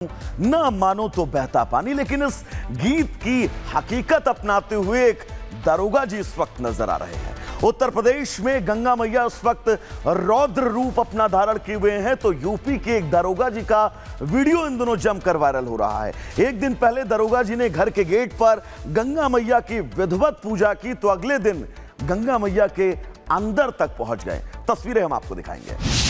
न मानो तो बहता पानी। लेकिन इस गीत की हकीकत अपनाते हुए एक दरोगा जी इस वक्त नजर आ रहे हैं। उत्तर प्रदेश में गंगा मैया इस वक्त रौद्र रूप अपना धारण किए हुए हैं, तो यूपी के एक दरोगा जी का वीडियो इन दिनों जमकर वायरल हो रहा है। एक दिन पहले दरोगा जी ने घर के गेट पर गंगा मैया की विधिवत पूजा की, तो अगले दिन गंगा मैया के अंदर तक पहुंच गए। तस्वीरें हम आपको दिखाएंगे।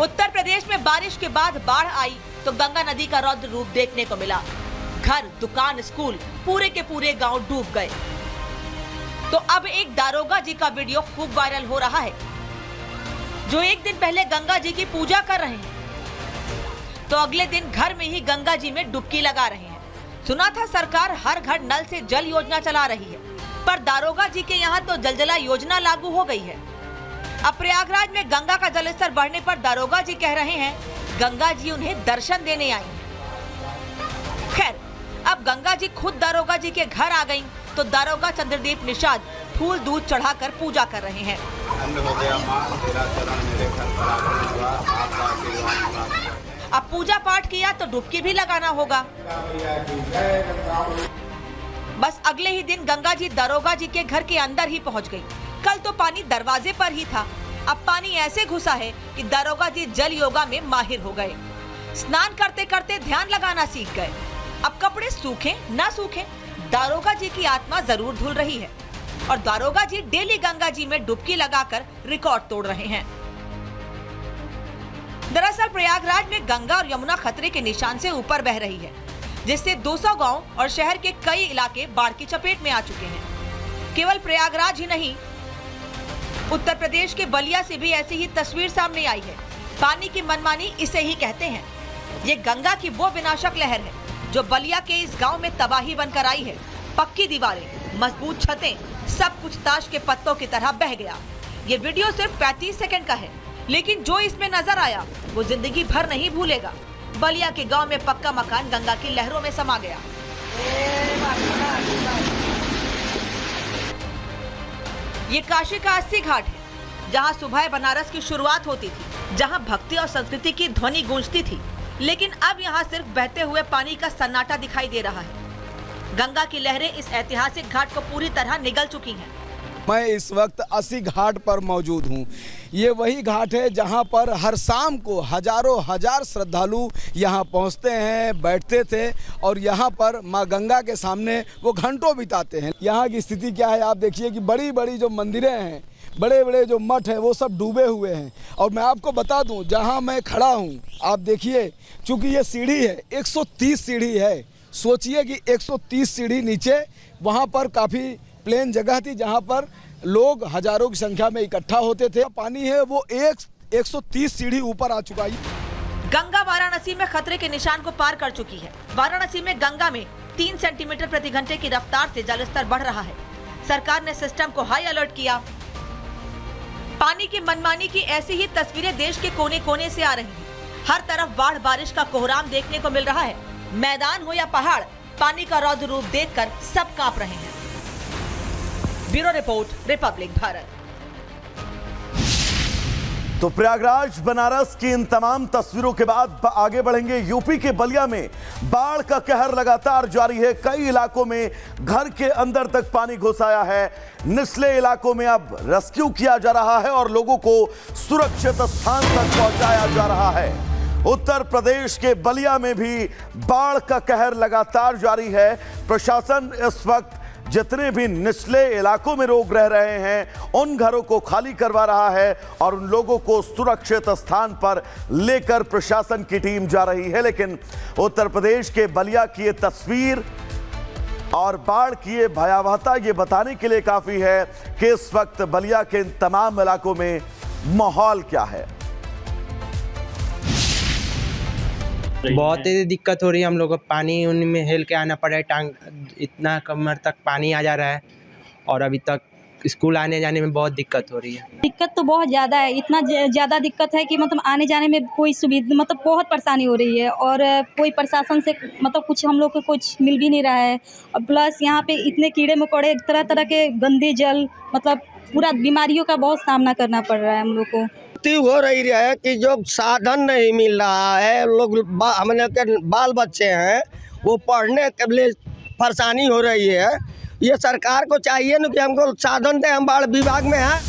उत्तर प्रदेश में बारिश के बाद बाढ़ आई तो गंगा नदी का रौद्र रूप देखने को मिला। घर, दुकान, स्कूल, पूरे के पूरे गांव डूब गए। तो अब एक दारोगा जी का वीडियो खूब वायरल हो रहा है, जो एक दिन पहले गंगा जी की पूजा कर रहे हैं, तो अगले दिन घर में ही गंगा जी में डुबकी लगा रहे हैं। सुना था सरकार हर घर नल से जल योजना चला रही है, पर दारोगा जी के यहाँ तो जलजला योजना लागू हो गई है। अब प्रयागराज में गंगा का जलस्तर बढ़ने पर दारोगा जी कह रहे हैं गंगा जी उन्हें दर्शन देने आई हैं। खैर, अब गंगा जी खुद दारोगा जी के घर आ गईं, तो दारोगा चंद्रदीप निषाद फूल दूध चढ़ाकर पूजा कर रहे हैं। अब पूजा पाठ किया तो डुबकी भी लगाना होगा। बस अगले ही दिन गंगा जी दारोगा जी के घर के अंदर ही पहुंच गई। कल तो पानी दरवाजे पर ही था, अब पानी ऐसे घुसा है कि दारोगा जी जल योगा में माहिर हो गए। स्नान करते करते ध्यान लगाना सीख गए। अब कपड़े सूखे ना सूखे, दारोगा जी की आत्मा जरूर धुल रही है। और दारोगा जी डेली गंगा जी में डुबकी लगाकर रिकॉर्ड तोड़ रहे हैं। दरअसल प्रयागराज में गंगा और यमुना खतरे के निशान से ऊपर बह रही है, जिससे 200 गांव और शहर के कई इलाके बाढ़ की चपेट में आ चुके हैं। केवल प्रयागराज ही नहीं, उत्तर प्रदेश के बलिया से भी ऐसी ही तस्वीर सामने आई है। पानी की मनमानी इसे ही कहते हैं। ये गंगा की वो विनाशक लहर है जो बलिया के इस गांव में तबाही बनकर आई है। पक्की दीवारें, मजबूत छतें, सब कुछ ताश के पत्तों की तरह बह गया। ये वीडियो सिर्फ 35 सेकंड का है, लेकिन जो इसमें नजर आया वो जिंदगी भर नहीं भूलेगा। बलिया के गाँव में पक्का मकान गंगा की लहरों में समा गया। ये काशी का 80 घाट है, जहां सुबह बनारस की शुरुआत होती थी, जहां भक्ति और संस्कृति की ध्वनि गूंजती थी। लेकिन अब यहां सिर्फ बहते हुए पानी का सन्नाटा दिखाई दे रहा है। गंगा की लहरें इस ऐतिहासिक घाट को पूरी तरह निगल चुकी हैं। मैं इस वक्त 80 घाट पर मौजूद हूँ। ये वही घाट है जहाँ पर हर शाम को हजारों हजार श्रद्धालु यहाँ पहुँचते हैं, बैठते थे और यहाँ पर माँ गंगा के सामने वो घंटों बिताते हैं। यहाँ की स्थिति क्या है, आप देखिए कि बड़ी बड़ी जो मंदिरें हैं, बड़े बड़े जो मठ हैं, वो सब डूबे हुए हैं। और मैं आपको बता दूँ, जहाँ मैं खड़ा हूँ, आप देखिए, चूँकि ये सीढ़ी है, 130 सीढ़ी है। सोचिए कि 130 सीढ़ी नीचे, वहाँ पर काफ़ी प्लेन जगह थी जहां पर लोग हजारों की संख्या में इकट्ठा होते थे। पानी है वो 130 सीढ़ी ऊपर आ चुका है। गंगा वाराणसी में खतरे के निशान को पार कर चुकी है। वाराणसी में गंगा में 3 सेंटीमीटर प्रति घंटे की रफ्तार से जलस्तर बढ़ रहा है। सरकार ने सिस्टम को हाई अलर्ट किया। पानी की मनमानी की ऐसी ही तस्वीरें देश के कोने कोने से आ रही हैं। हर तरफ बाढ़ बारिश का कोहराम देखने को मिल रहा है। मैदान हो या पहाड़, पानी का रौद्र रूप देखकर सब कांप रहे हैं। Bureau report, Republic Bharat. तो प्रयागराज, बनारस की इन तमाम तस्वीरों के बाद आगे बढ़ेंगे। यूपी के बलिया में बाढ़ का कहर लगातार जारी है। कई इलाकों में घर के अंदर तक पानी घुस आया है। निचले इलाकों में अब रेस्क्यू किया जा रहा है और लोगों को सुरक्षित स्थान तक पहुंचाया जा रहा है। उत्तर प्रदेश के बलिया में भी बाढ़ का कहर लगातार जारी है। प्रशासन इस वक्त जितने भी निचले इलाकों में लोग रह रहे हैं, उन घरों को खाली करवा रहा है और उन लोगों को सुरक्षित स्थान पर लेकर प्रशासन की टीम जा रही है। लेकिन उत्तर प्रदेश के बलिया की ये तस्वीर और बाढ़ की ये भयावहता ये बताने के लिए काफी है कि इस वक्त बलिया के इन तमाम इलाकों में माहौल क्या है। बहुत ही दिक्कत हो रही है। हम लोग को पानी उनमें हेल के आना पड़ा है। टांग इतना कमर तक पानी आ जा रहा है और अभी तक स्कूल आने जाने में बहुत दिक्कत हो रही है। दिक्कत तो बहुत ज़्यादा है, इतना ज़्यादा दिक्कत है कि मतलब आने जाने में कोई सुविधा मतलब बहुत परेशानी हो रही है और कोई प्रशासन से मतलब कुछ हम लोग को कुछ मिल भी नहीं रहा है। और प्लस यहाँ पे इतने कीड़े मकोड़े, तरह तरह के गंदे जल, मतलब पूरा बीमारियों का बहुत सामना करना पड़ रहा है हम लोग को। हो रही है कि जो साधन नहीं मिल रहा है, लोग हमने के बाल बच्चे हैं वो पढ़ने के लिए परेशानी हो रही है। ये सरकार को चाहिए ना कि हमको साधन दे, हम बाढ़ विभाग में हैं।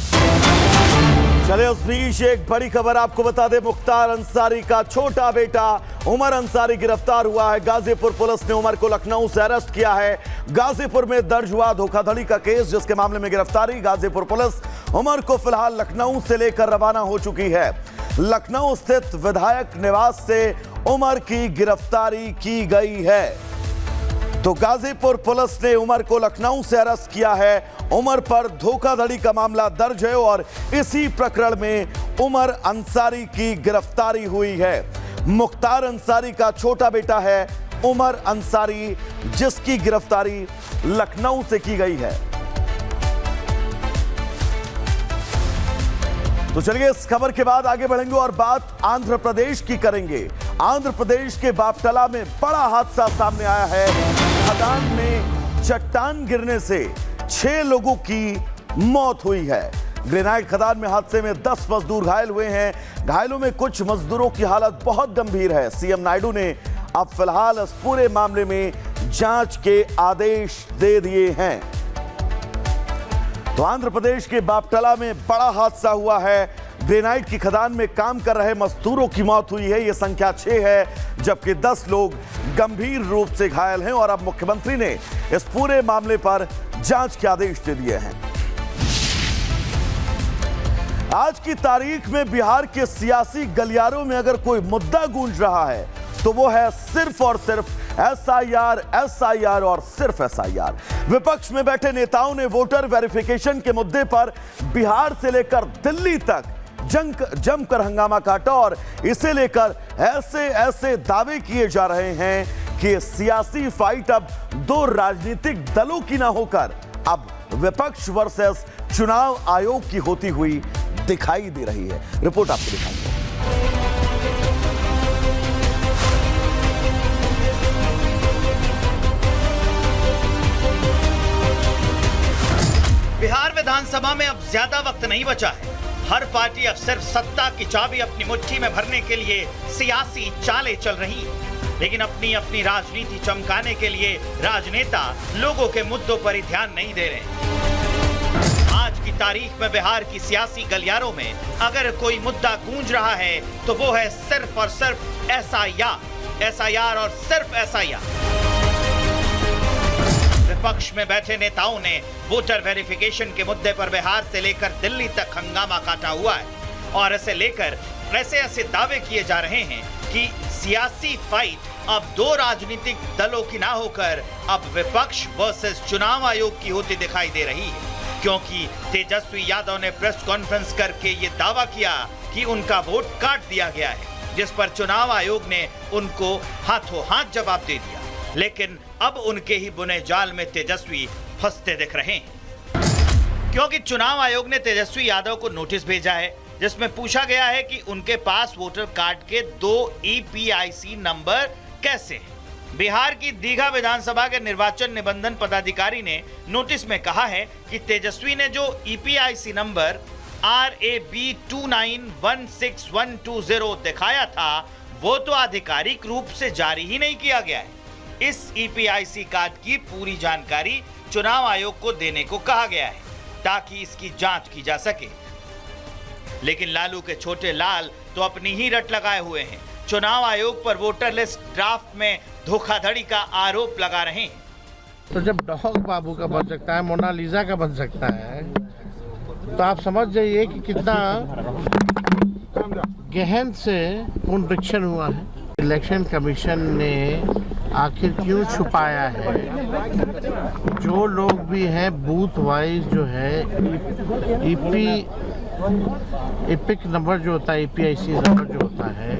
चले उस बीच एक बड़ी खबर आपको बता दें, मुख्तार अंसारी का छोटा बेटा उमर अंसारी गिरफ्तार हुआ है। गाजीपुर पुलिस ने उमर को लखनऊ से अरेस्ट किया है। गाजीपुर में दर्ज हुआ धोखाधड़ी का केस, जिसके मामले में गिरफ्तारी गाजीपुर पुलिस उमर को फिलहाल लखनऊ से लेकर रवाना हो चुकी है। लखनऊ स्थित विधायक निवास से उमर की गिरफ्तारी की गई है। तो गाजीपुर पुलिस ने उमर को लखनऊ से अरेस्ट किया है। उमर पर धोखाधड़ी का मामला दर्ज है और इसी प्रकरण में उमर अंसारी की गिरफ्तारी हुई है। मुख्तार अंसारी का छोटा बेटा है उमर अंसारी, जिसकी गिरफ्तारी लखनऊ से की गई है। तो चलिए इस खबर के बाद आगे बढ़ेंगे और बात आंध्र प्रदेश की करेंगे। आंध्र प्रदेश के बापटला में बड़ा हादसा सामने आया है। खदान में चट्टान गिरने से 6 लोगों की मौत हुई है। ग्रेनाइट खदान में हादसे में 10 मजदूर घायल हुए हैं। घायलों में कुछ मजदूरों की हालत बहुत गंभीर है। सीएम नायडू ने अब फिलहाल इस पूरे मामले में जांच के आदेश दे दिए हैं। तो आंध्र प्रदेश के बापटला में बड़ा हादसा हुआ है। ग्रेनाइट की खदान में काम कर रहे मजदूरों की मौत हुई है। यह संख्या 6 है, जबकि 10 लोग गंभीर रूप से घायल हैं और अब मुख्यमंत्री ने इस पूरे मामले पर जांच के आदेश दे दिए हैं। आज की तारीख में बिहार के सियासी गलियारों में अगर कोई मुद्दा गूंज रहा है तो वो है सिर्फ और सिर्फ एसआईआर, एसआईआर और सिर्फ एसआईआर। विपक्ष में बैठे नेताओं ने वोटर वेरिफिकेशन के मुद्दे पर बिहार से लेकर दिल्ली तक जमकर हंगामा काटा और इसे लेकर ऐसे ऐसे दावे किए जा रहे हैं कि सियासी फाइट अब 2 राजनीतिक दलों की ना होकर अब विपक्ष वर्सेस चुनाव आयोग की होती हुई दिखाई दे रही है। रिपोर्ट आपको दिखाएंगे। बिहार विधानसभा में अब ज्यादा वक्त नहीं बचा है। हर पार्टी अब सिर्फ सत्ता की चाबी अपनी मुट्ठी में भरने के लिए सियासी चालें चल रही है, लेकिन अपनी अपनी राजनीति चमकाने के लिए राजनेता लोगों के मुद्दों पर ही ध्यान नहीं दे रहे। आज की तारीख में बिहार की सियासी गलियारों में अगर कोई मुद्दा गूंज रहा है तो वो है सिर्फ और सिर्फ एसआईआर, एसआईआर और सिर्फ एसआईआर। विपक्ष में बैठे नेताओं ने वोटर वेरिफिकेशन के मुद्दे पर बिहार से लेकर दिल्ली तक हंगामा काटा हुआ है और इसे लेकर ऐसे ऐसे दावे किए जा रहे हैं कि सियासी फाइट अब 2 राजनीतिक दलों की ना होकर अब विपक्ष वर्सेस चुनाव आयोग की होती दिखाई दे रही है, क्योंकि तेजस्वी यादव ने प्रेस कॉन्फ्रेंस करके ये दावा किया कि उनका वोट काट दिया गया है, जिस पर चुनाव आयोग ने उनको हाथों हाथ जवाब दे दिया। लेकिन अब उनके ही बुने जाल में तेजस्वी फंसते दिख रहे हैं, क्योंकि चुनाव आयोग ने तेजस्वी यादव को नोटिस भेजा है जिसमें पूछा गया है कि उनके पास वोटर कार्ड के 2 EPIC नंबर कैसे हैं। बिहार की दीघा विधानसभा के निर्वाचन निबंधन पदाधिकारी ने नोटिस में कहा है कि तेजस्वी ने जो EPIC नंबर RAB 2916120 दिखाया था वो तो आधिकारिक रूप से जारी ही नहीं किया गया है। इस EPIC कार्ड की पूरी जानकारी चुनाव आयोग को देने को कहा गया है ताकि इसकी जांच की जा सके, लेकिन लालू के छोटे लाल तो अपनी ही रट लगाए हुए हैं। चुनाव आयोग पर वोटर लिस्ट ड्राफ्ट में धोखाधड़ी का आरोप लगा रहे हैं। तो जब डॉग बाबू का बन सकता है, मोनालिसा का बन सकता है, तो आप समझ जाइए कि कितना गहन से पुनरीक्षण हुआ है। इलेक्शन कमीशन ने आखिर क्यों छुपाया है? जो लोग भी हैं बूथ वाइज जो है एपिक नंबर जो होता है, EPIC नंबर जो होता है,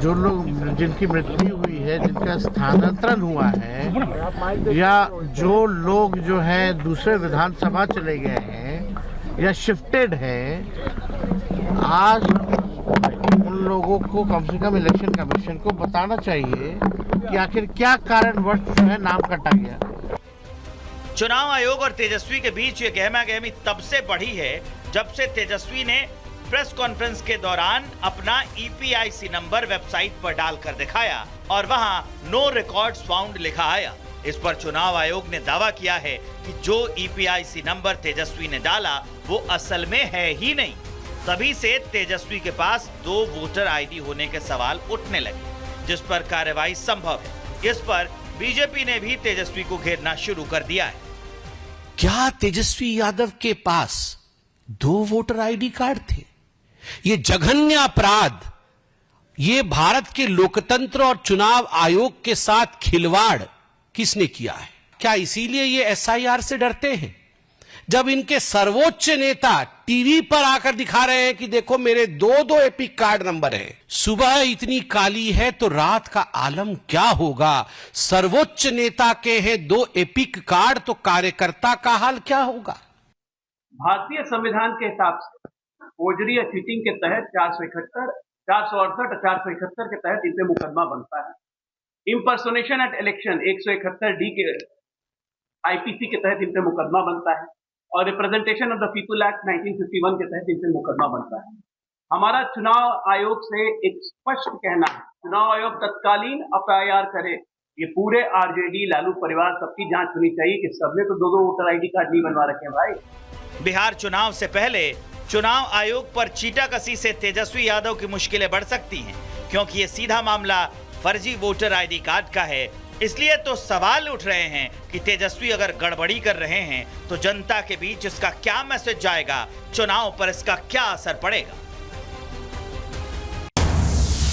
जो लोग जिनकी मृत्यु हुई है, जिनका स्थानांतरण हुआ है, या जो लोग जो है दूसरे विधानसभा चले गए हैं या शिफ्टेड हैं, आज उन लोगों को कम से कम इलेक्शन कमीशन को बताना चाहिए कि आखिर क्या कारणवश जो है नाम कटा गया। चुनाव आयोग और तेजस्वी के बीच ये गहमा-गहमी तब से बढ़ी है जब से तेजस्वी ने प्रेस कॉन्फ्रेंस के दौरान अपना EPIC नंबर वेबसाइट पर डालकर दिखाया और वहां नो रिकॉर्ड्स फाउंड लिखा आया। इस पर चुनाव आयोग ने दावा किया है कि जो EPIC नंबर तेजस्वी ने डाला वो असल में है ही नहीं। तभी से तेजस्वी के पास 2 वोटर ID होने के सवाल उठने लगे, जिस पर कार्रवाई संभव है। इस पर बीजेपी ने भी तेजस्वी को घेरना शुरू कर दिया है। क्या तेजस्वी यादव के पास 2 वोटर ID कार्ड थे? ये जघन्य अपराध, ये भारत के लोकतंत्र और चुनाव आयोग के साथ खिलवाड़ किसने किया है? क्या इसीलिए ये SIR से डरते हैं? जब इनके सर्वोच्च नेता टीवी पर आकर दिखा रहे हैं कि देखो मेरे 2 एपिक कार्ड नंबर हैं। सुबह इतनी काली है तो रात का आलम क्या होगा? सर्वोच्च नेता के हैं 2 एपिक कार्ड तो कार्यकर्ता का हाल क्या होगा? भारतीय संविधान के हिसाब से फोर्जरी या चीटिंग के तहत 471, 468 और 471 के तहत इन पे मुकदमा बनता है। इम्पर्सोनेशन एट इलेक्शन 171D के IPC के तहत इन पे मुकदमा बनता है और representation of the people act 1951 के तहत इन पे मुकदमा बनता है। हमारा चुनाव आयोग से एक स्पष्ट कहना है, चुनाव आयोग तत्कालीन FIR करे, ये पूरे RJD लालू परिवार सबकी जांच होनी चाहिए कि सबने तो 2 वोटर ID कार्ड नहीं बनवा रखे भाई। बिहार चुनाव से पहले चुनाव आयोग पर चीटाकसी से तेजस्वी यादव की मुश्किलें बढ़ सकती हैं, क्योंकि ये सीधा मामला फर्जी वोटर ID कार्ड का है। इसलिए तो सवाल उठ रहे हैं कि तेजस्वी अगर गड़बड़ी कर रहे हैं तो जनता के बीच इसका क्या मैसेज जाएगा, चुनाव पर इसका क्या असर पड़ेगा।